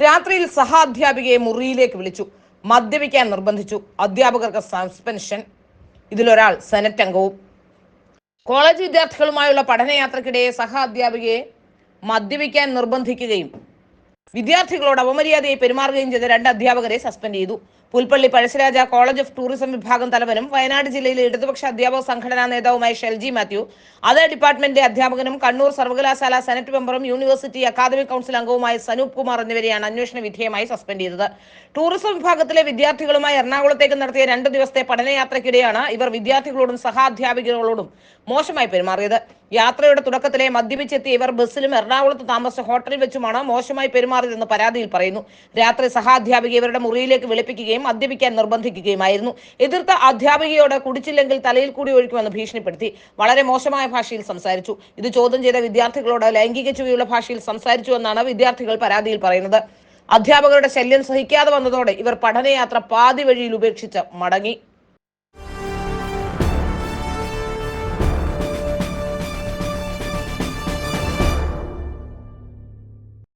രാത്രിയിൽ സഹാധ്യാപികയെ മുറിയിലേക്ക് വിളിച്ചു, മദ്യപിക്കാൻ നിർബന്ധിച്ചു, അധ്യാപകർക്ക് സസ്പെൻഷൻ. ഇതിലൊരാൾ സെനറ്റ് അംഗവും. കോളേജ് വിദ്യാർത്ഥികളുമായുള്ള പഠനയാത്രക്കിടെ അധ്യാപികയെ മദ്യപിക്കാൻ നിർബന്ധിക്കുകയും വിദ്യാർത്ഥികളോട് അപമര്യാദയായി പെരുമാറുകയും ചെയ്ത 2 അധ്യാപകരെ സസ്പെൻഡ് ചെയ്തു. Pulpally Pazhassiraja college of tourism വിഭാഗം തലവനും വയനാട് ജില്ലയിലെ ഇടതുപക്ഷ അധ്യാപക സംഘടനാ നേതാവുമായ ഷെൽജി മാത്യു, അതേ ഡിപ്പാർട്ട്മെന്റ് അധ്യാപകനും കണ്ണൂർ സർവകലാശാല സെനറ്റ് മെമ്പറും യൂണിവേഴ്സിറ്റി അക്കാദമിക് കൗൺസിൽ അംഗവുമായ സനൂപ് കുമാർ എന്നിവരെയാണ് അന്വേഷണ വിധേയമായി സസ്പെൻഡ് ചെയ്തത്. ടൂറിസം വിഭാഗത്തിലെ വിദ്യാർത്ഥികളുമായി എറണാകുളത്തേക്ക് നടത്തിയ 2 ദിവസത്തെ പഠനയാത്രയ്ക്കിടെയാണ് ഇവർ വിദ്യാർത്ഥികളോടും സഹാധ്യാപികളോടും മോശമായി പെരുമാറിയത്. യാത്രയുടെ തുടക്കത്തിലെ മദ്യപിച്ചെത്തിയ ഇവർ ബസ്സിലും എറണാകുളത്ത് താമസിച്ച ഹോട്ടലിൽ വെച്ചുമാണ് മോശമായി പെരുമാറിയതെന്ന് പരാതിയിൽ പറയുന്നു. രാത്രി സഹാധ്യാപിക ഇവരുടെ മുറിയിലേക്ക് വിളിപ്പിക്കുകയും മദ്യപിക്കാൻ നിർബന്ധിക്കുകയുമായിരുന്നു. എതിർത്ത അധ്യാപികയോട് കുടിച്ചില്ലെങ്കിൽ തലയിൽ കൂടി ഒഴിക്കുമെന്ന് ഭീഷണിപ്പെടുത്തി. വളരെ മോശമായ ഭാഷയിൽ സംസാരിച്ചു. ഇത് ചോദ്യം ചെയ്ത വിദ്യാർത്ഥികളോട് ലൈംഗിക ചുവയുള്ള ഭാഷയിൽ സംസാരിച്ചു എന്നാണ് വിദ്യാർത്ഥികൾ പരാതിയിൽ പറയുന്നത്. അധ്യാപകരുടെ ശല്യം സഹിക്കാതെ വന്നതോടെ ഇവർ പഠനയാത്ര പാതി വഴിയിൽ ഉപേക്ഷിച്ച് മടങ്ങി.